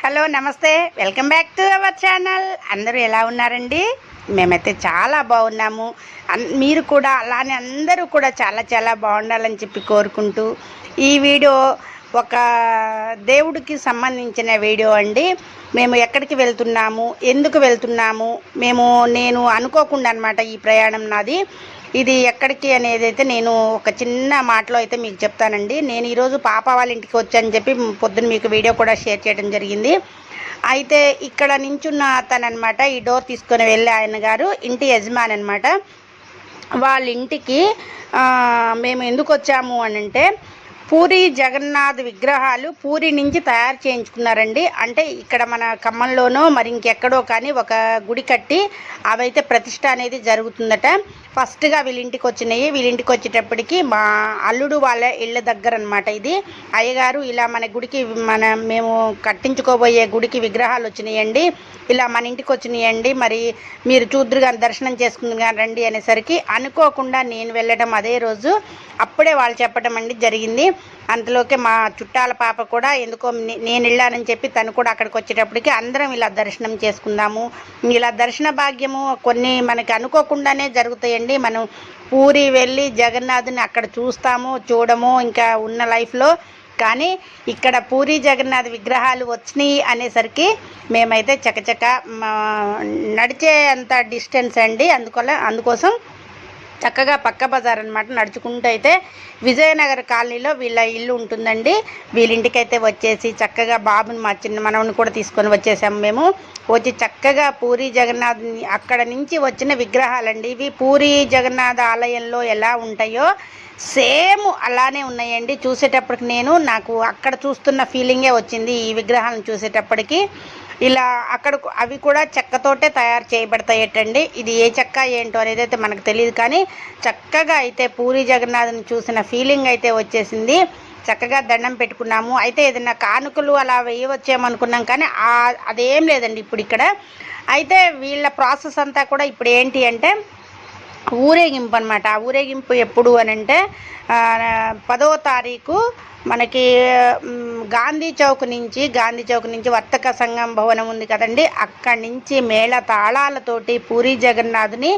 Hello నమస్తే, welcome back to our channel. అందరూ ఎలా ఉన్నారండి? మేమైతే చాలా బాగున్నాము. మీరు కూడా అలానే అందరూ కూడా చాలా చాలా బాగుండాలని చెప్పి కోరుకుంటూ ఈ వీడియో ఒక దేవుడికి సంబంధించిన వీడియో అండి. మేము ఎక్కడికి వెళ్తున్నాము, ఎందుకు వెళ్తున్నాము, నేను అనుకోకుండా అనమాట ఈ ప్రయాణం నాది. ఇది ఎక్కడికి అనేది అయితే నేను ఒక చిన్న మాటలో అయితే మీకు చెప్తానండి. నేను ఈరోజు పాప వాళ్ళ ఇంటికి వచ్చానని చెప్పి పొద్దున్న మీకు వీడియో కూడా షేర్ చేయడం జరిగింది. అయితే ఇక్కడ నించున్న అతను అనమాట, ఈ డోర్ తీసుకొని వెళ్ళే ఆయన గారు ఇంటి యజమాని అనమాట. వాళ్ళ ఇంటికి మేము ఎందుకు వచ్చాము అని అంటే, పూరి జగన్నాథ్ విగ్రహాలు పూరి నుంచి తయారు చేయించుకున్నారండి. అంటే ఇక్కడ మన ఖమ్మంలోనో మరి ఇంకెక్కడో కానీ ఒక గుడి కట్టి అవైతే ప్రతిష్ట అనేది జరుగుతుందట. ఫస్ట్గా వీళ్ళింటికి వచ్చినాయి. వీళ్ళింటికి వచ్చేటప్పటికి మా అల్లుడు వాళ్ళ ఇళ్ళ దగ్గర అనమాట ఇది. అయ్యగారు ఇలా మన గుడికి మేము కట్టించుకోబోయే గుడికి విగ్రహాలు వచ్చినాయండి, ఇలా మన ఇంటికి వచ్చినాయండి, మరి మీరు చూద్దురు కానీ దర్శనం చేసుకుంది కానీ రండి అనేసరికి అనుకోకుండా నేను వెళ్ళడం అదే రోజు అప్పుడే వాళ్ళు చెప్పడం అండి జరిగింది. అంతలోకే మా చుట్టాల పాప కూడా ఎందుకో నేను వెళ్ళానని చెప్పి తను కూడా అక్కడికి వచ్చేటప్పటికి అందరం ఇలా దర్శనం చేసుకుందాము. ఇలా దర్శన భాగ్యము కొన్ని మనకి అనుకోకుండానే జరుగుతాయండి. మనం పూరి వెళ్ళి జగన్నాథుని అక్కడ చూడము ఇంకా ఉన్న లైఫ్లో. కానీ ఇక్కడ పూరి జగన్నాథ్ విగ్రహాలు వచ్చినాయి అనేసరికి మేమైతే చకచక నడిచే అంత డిస్టెన్స్ అండి. అందుకోసం చక్కగా పక్క బజార్ అనమాట నడుచుకుంటూ అయితే విజయనగర కాలనీలో వీళ్ళ ఇల్లు ఉంటుందండి. వీళ్ళింటికి అయితే వచ్చేసి చక్కగా బాబుని మా చిన్న మనవని కూడా తీసుకొని వచ్చేసాము. మేము వచ్చి చక్కగా పూరి జగన్నాథ్ అక్కడ నుంచి వచ్చిన విగ్రహాలండి. ఇవి పూరి జగన్నాథ్ ఆలయంలో ఎలా ఉంటాయో సేమ్ అలానే ఉన్నాయండి. చూసేటప్పటికి నాకు అక్కడ చూస్తున్న ఫీలింగే వచ్చింది ఈ విగ్రహాలను చూసేటప్పటికి. ఇలా అవి కూడా చెక్కతోటే తయారు చేయబడతాయటండి. ఇది ఏ చెక్క ఏంటో అనేది అయితే మనకు తెలియదు, కానీ చక్కగా అయితే పూరి జగన్నాథ్ని చూసిన ఫీలింగ్ అయితే వచ్చేసింది. చక్కగా దండం పెట్టుకున్నాము. అయితే ఏదైనా కానుకలు అలా వేయవచ్చేమనుకున్నాం, కానీ అదేం లేదండి ఇప్పుడు ఇక్కడ. అయితే వీళ్ళ ప్రాసెస్ అంతా కూడా ఇప్పుడు ఏంటి అంటే ఊరేగింపు అనమాట. ఆ ఊరేగింపు ఎప్పుడు అని అంటే 10వ తారీఖు మనకి గాంధీ చౌక్ నుంచి వర్తక సంఘం భవనం ఉంది కదండి, అక్కడి నుంచి మేళ తాళాలతోటి పూరి జగన్నాథుని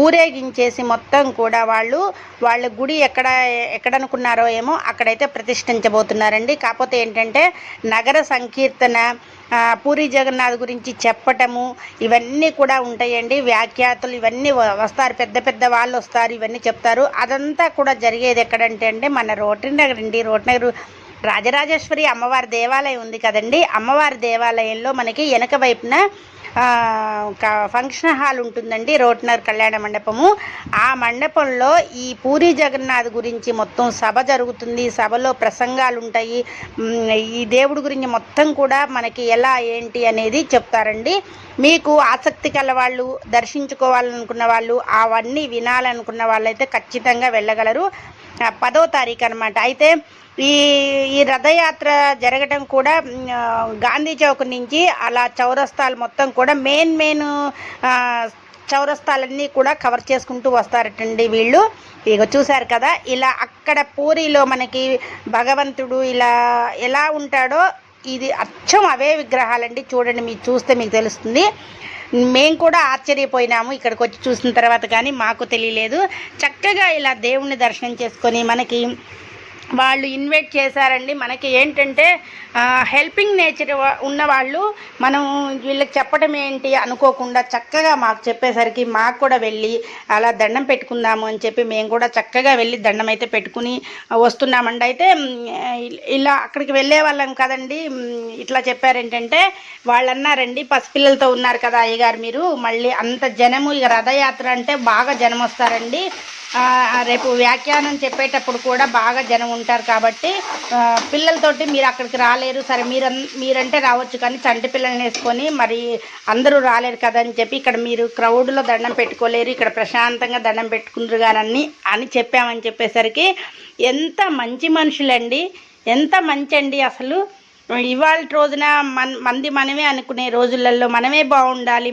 ఊరేగించేసి మొత్తం కూడా వాళ్ళ గుడి ఎక్కడనుకున్నారో ఏమో అక్కడైతే ప్రతిష్ఠించబోతున్నారండి. కాకపోతే ఏంటంటే నగర సంకీర్తన, పూరి జగన్నాథ్ గురించి చెప్పటము ఇవన్నీ కూడా ఉంటాయండి. వ్యాఖ్యాతులు ఇవన్నీ వస్తారు, పెద్ద పెద్ద వాళ్ళు వస్తారు, ఇవన్నీ చెప్తారు. అదంతా కూడా జరిగేది ఎక్కడంటే అండి మన రోటరీ నగర్ రాజరాజేశ్వరి అమ్మవారి దేవాలయం ఉంది కదండి. అమ్మవారి దేవాలయంలో మనకి వెనక వైపున ఫంక్షన్ హాల్ ఉంటుందండి, రోటనర్ కళ్యాణ మండపము. ఆ మండపంలో ఈ పూరి జగన్నాథ్ గురించి మొత్తం సభ జరుగుతుంది. సభలో ప్రసంగాలు ఉంటాయి. ఈ దేవుడి గురించి మొత్తం కూడా మనకి ఎలా ఏంటి అనేది చెప్తారండి. మీకు ఆసక్తి కల వాళ్ళు, దర్శించుకోవాలనుకున్న వాళ్ళు, అవన్నీ వినాలనుకున్న వాళ్ళైతే ఖచ్చితంగా వెళ్ళగలరు. 10వ తారీఖు అనమాట. అయితే ఈ రథయాత్ర జరగడం కూడా గాంధీ చౌక్ నుంచి అలా చౌరస్తాలు మొత్తం కూడా మెయిన్ చౌరస్తాలన్నీ కూడా కవర్ చేసుకుంటూ వస్తారటండి వీళ్ళు. ఇక చూశారు కదా, ఇలా అక్కడ పూరిలో మనకి భగవంతుడు ఇలా ఎలా ఉంటాడో ఇది అచ్చం అవే విగ్రహాలండి. చూడండి, మీరు చూస్తే మీకు తెలుస్తుంది. మేము కూడా ఆశ్చర్యపోయినాము ఇక్కడికి వచ్చి చూసిన తర్వాత, కానీ మాకు తెలియలేదు. చక్కగా ఇలా దేవుణ్ణి దర్శనం చేసుకొని మనకి వాళ్ళు ఇన్వైట్ చేశారండి. మనకి ఏంటంటే హెల్పింగ్ నేచర్ ఉన్నవాళ్ళు మనం వీళ్ళకి చెప్పడం ఏంటి అనుకోకుండా చక్కగా మాకు చెప్పేసరికి మాకు కూడా వెళ్ళి అలా దండం పెట్టుకుందాము అని చెప్పి మేము కూడా చక్కగా వెళ్ళి దండం అయితే పెట్టుకుని వస్తున్నామండి. అయితే ఇలా అక్కడికి వెళ్ళే వాళ్ళం కదండి, ఇట్లా చెప్పారేంటంటే వాళ్ళు అన్నారండి, పసిపిల్లలతో ఉన్నారు కదా అయ్యగారు మీరు, మళ్ళీ అంత జనము, ఇక రథయాత్ర అంటే బాగా జనం వస్తారండి, రేపు వ్యాఖ్యానం చెప్పేటప్పుడు కూడా బాగా జనం ఉంటారు కాబట్టి పిల్లలతోటి మీరు అక్కడికి రాలేరు, సరే మీరంటే రావచ్చు కానీ చంటి పిల్లల్ని వేసుకొని మరి అందరూ రాలేరు కదా అని చెప్పి ఇక్కడ మీరు క్రౌడ్లో దండం పెట్టుకోలేరు, ఇక్కడ ప్రశాంతంగా దండం పెట్టుకుందరు కానీ అని చెప్పామని చెప్పేసరికి ఎంత మంచి మనుషులండి, ఎంత మంచి అండి. అసలు ఇవాళ రోజున మంది మనమే అనుకునే రోజులలో మనమే బాగుండాలి,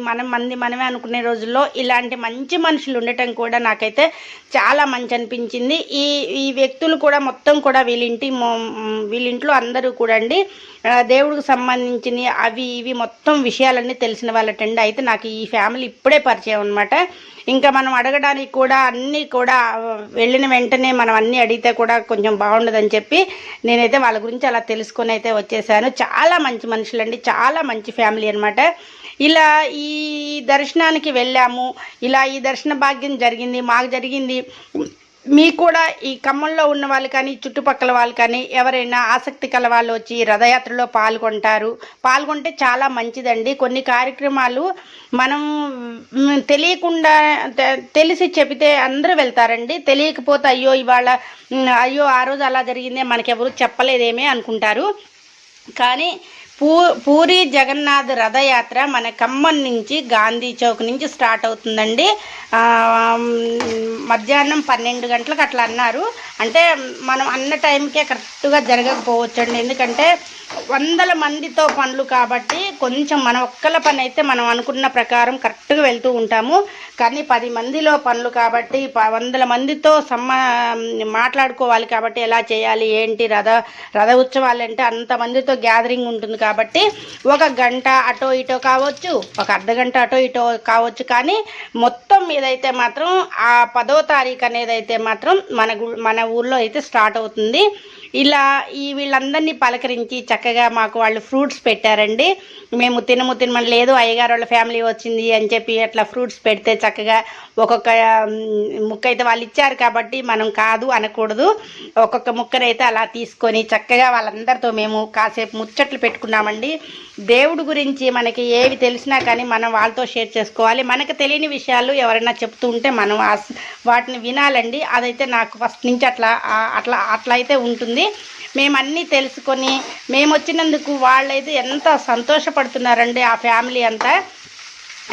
మనమే అనుకునే రోజుల్లో ఇలాంటి మంచి మనుషులు ఉండటం కూడా నాకైతే చాలా మంచి అనిపించింది. ఈ వ్యక్తులు కూడా మొత్తం కూడా వీళ్ళింట్లో అందరూ కూడా అండి దేవుడికి సంబంధించిన అవి ఇవి మొత్తం విషయాలన్నీ తెలిసిన వాళ్ళటండి. అయితే నాకు ఈ ఫ్యామిలీ ఇప్పుడే పరిచయం అనమాట. ఇంకా మనం అడగడానికి కూడా అన్నీ కూడా వెళ్ళిన వెంటనే మనం అన్నీ అడిగితే కూడా కొంచెం బాగుండదని చెప్పి నేనైతే వాళ్ళ గురించి అలా తెలుసుకొని అయితే వచ్చేసాను. చాలా మంచి మనుషులండి, చాలా మంచి ఫ్యామిలీ అనమాట. ఇలా ఈ దర్శనానికి వెళ్ళాము, ఇలా ఈ దర్శన భాగ్యం జరిగింది, మాకు జరిగింది. మీకు కూడా ఈ ఖమ్మంలో ఉన్న వాళ్ళు కానీ చుట్టుపక్కల వాళ్ళు కానీ ఎవరైనా ఆసక్తి కల వాళ్ళు వచ్చి రథయాత్రలో పాల్గొంటే చాలా మంచిదండి. కొన్ని కార్యక్రమాలు మనం తెలియకుండా తెలిసి చెబితే అందరూ వెళ్తారండి. తెలియకపోతే అయ్యో ఆ రోజు అలా జరిగిందే మనకెవరు చెప్పలేదేమే అనుకుంటారు. కానీ పూరి జగన్నాథ్ రథయాత్ర మన ఖమ్మం నుంచి గాంధీ చౌక్ నుంచి స్టార్ట్ అవుతుందండి. మధ్యాహ్నం 12 గంటలకు అట్లా అన్నారు. అంటే మనం అన్న టైంకే కరెక్ట్గా జరగకపోవచ్చండి, ఎందుకంటే వందల మందితో పనులు కాబట్టి కొంచెం మన ఒక్కల పని అయితే మనం అనుకున్న ప్రకారం కరెక్ట్గా వెళ్తూ ఉంటాము. కానీ 10 మందిలో పనులు కాబట్టి 100 మందితో మాట్లాడుకోవాలి కాబట్టి ఎలా చేయాలి ఏంటి రథ ఉత్సవాలు అంటే అంతమందితో గ్యాదరింగ్ ఉంటుంది కాబట్టి 1 గంట అటో ఇటో కావచ్చు, 1 అర్ధగంట అటో ఇటో కావచ్చు. కానీ మొత్తం మీదైతే మాత్రం ఆ 10వ తారీఖు అనేది అయితే మాత్రం మన ఊర్లో అయితే స్టార్ట్ అవుతుంది. ఇలా వీళ్ళందరినీ పలకరించి చక్కగా మాకు వాళ్ళు ఫ్రూట్స్ పెట్టారండి. మేము తినమని లేదు, అయ్యగారు వాళ్ళ ఫ్యామిలీ వచ్చింది అని చెప్పి అట్లా ఫ్రూట్స్ పెడితే చక్కగా ఒక్కొక్క ముక్క అయితే వాళ్ళు ఇచ్చారు కాబట్టి మనం కాదు అనకూడదు. ఒక్కొక్క ముక్కనైతే అలా తీసుకొని చక్కగా వాళ్ళందరితో మేము కాసేపు ముచ్చట్లు పెట్టుకున్నామండి. దేవుడి గురించి మనకి ఏవి తెలిసినా కానీ మనం వాళ్ళతో షేర్ చేసుకోవాలి. మనకు తెలియని విషయాలు ఎవరైనా చెప్తూ ఉంటే మనం వాటిని వినాలండి. అదైతే నాకు ఫస్ట్ నుంచి అట్లా అయితే ఉంటుంది. మేము అన్నీ తెలుసుకొని మేము వచ్చినందుకు వాళ్ళైతే ఎంత సంతోషపడుతున్నారండి ఆ ఫ్యామిలీ అంతా.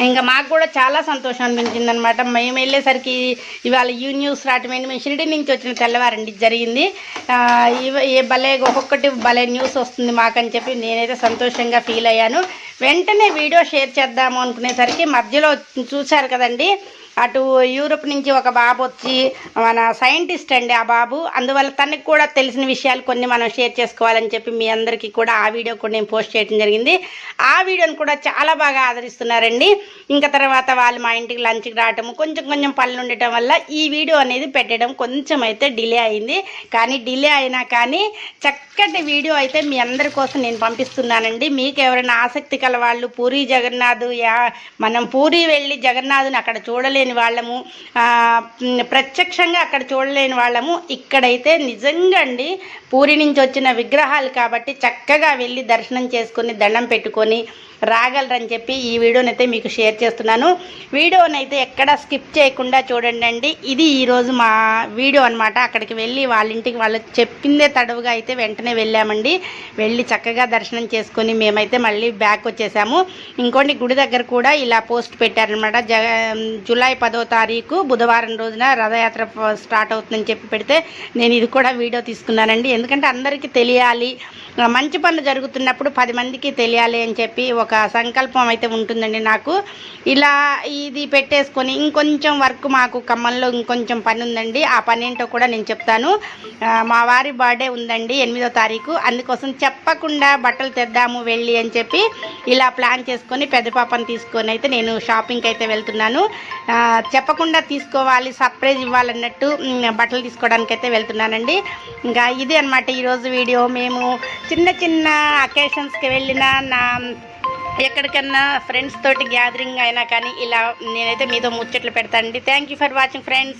ఇంకా మాకు కూడా చాలా సంతోషం అనిపించింది అనమాట. మేము వెళ్ళేసరికి ఇవాళ న్యూస్ రావటం మేము షిరిడి నుంచి వచ్చిన తెల్లవారండి జరిగింది. ఒక్కొక్కటి భలే న్యూస్ వస్తుంది మాకని చెప్పి నేనైతే సంతోషంగా ఫీల్ అయ్యాను. వెంటనే వీడియో షేర్ చేద్దాము అనుకునేసరికి మధ్యలో చూశారు కదండి, అటు యూరోప్ నుంచి ఒక బాబు వచ్చి మన సైంటిస్ట్ అండి ఆ బాబు. అందువల్ల తనకు కూడా తెలిసిన విషయాలు కొన్ని మనం షేర్ చేసుకోవాలని చెప్పి మీ అందరికీ కూడా ఆ వీడియో కూడా నేను పోస్ట్ చేయడం జరిగింది. ఆ వీడియోని కూడా చాలా బాగా ఆదరిస్తున్నారండి. ఇంకా తర్వాత వాళ్ళు మా ఇంటికి లంచ్కి రావటము కొంచెం పనులు ఉండటం వల్ల ఈ వీడియో అనేది పెట్టడం కొంచెం అయితే డిలే అయింది. కానీ డిలే అయినా కానీ చక్కటి వీడియో అయితే మీ అందరి కోసం నేను పంపిస్తున్నానండి. మీకు ఎవరైనా ఆసక్తి కల వాళ్ళు పూరి జగన్నాథ్ మనం పూరి వెళ్ళి జగన్నాథ్ని అక్కడ చూడలేని వాళ్ళము, ప్రత్యక్షంగా అక్కడ చూడలేని వాళ్ళము, ఇక్కడైతే నిజంగా అండి పూరి నుంచి వచ్చిన విగ్రహాలు కాబట్టి చక్కగా వెళ్ళి దర్శనం చేసుకొని దండం పెట్టుకొని రాగలరని చెప్పి ఈ వీడియోనైతే మీకు షేర్ చేస్తున్నాను. వీడియోనైతే ఎక్కడ స్కిప్ చేయకుండా చూడండి అండి. ఇది ఈరోజు మా వీడియో అనమాట. అక్కడికి వెళ్ళి వాళ్ళ ఇంటికి వాళ్ళు చెప్పిందే తడవుగా అయితే వెంటనే వెళ్ళామండి. వెళ్ళి చక్కగా దర్శనం చేసుకొని మేమైతే మళ్ళీ బ్యాక్ వచ్చేసాము. ఇంకోటి గుడి దగ్గర కూడా ఇలా పోస్ట్ పెట్టారనమాట. జూలై 10వ తారీఖు బుధవారం రోజున రథయాత్ర స్టార్ట్ అవుతుందని చెప్పి పెడితే నేను ఇది కూడా వీడియో తీసుకున్నానండి. ఎందుకంటే అందరికీ తెలియాలి, మంచి పనులు జరుగుతున్నప్పుడు 10 మందికి తెలియాలి అని చెప్పి ఒక సంకల్పం అయితే ఉంటుందండి నాకు. ఇలా ఇది పెట్టేసుకొని ఇంకొంచెం వర్క్ మాకు ఖమ్మంలో ఇంకొంచెం పని ఉందండి. ఆ పని ఏంటో కూడా నేను చెప్తాను. మా వారి బర్త్డే ఉందండి 8వ తారీఖు. అందుకోసం చెప్పకుండా బట్టలు తెద్దాము వెళ్ళి అని చెప్పి ఇలా ప్లాన్ చేసుకొని పెద్ద పాపని తీసుకొని అయితే నేను షాపింగ్కి అయితే వెళ్తున్నాను. చెప్పకుండా తీసుకోవాలి, సర్ప్రైజ్ ఇవ్వాలన్నట్టు బట్టలు తీసుకోవడానికి అయితే వెళ్తున్నానండి. ఇంకా ఇది అనమాట ఈరోజు వీడియో. మేము చిన్న అకేషన్స్కి వెళ్ళినా ఎక్కడికన్నా ఫ్రెండ్స్ తోటి గ్యాదరింగ్ అయినా కానీ ఇలా నేనైతే మీతో ముచ్చట్లు పెడతానండి. Thank you for watching friends.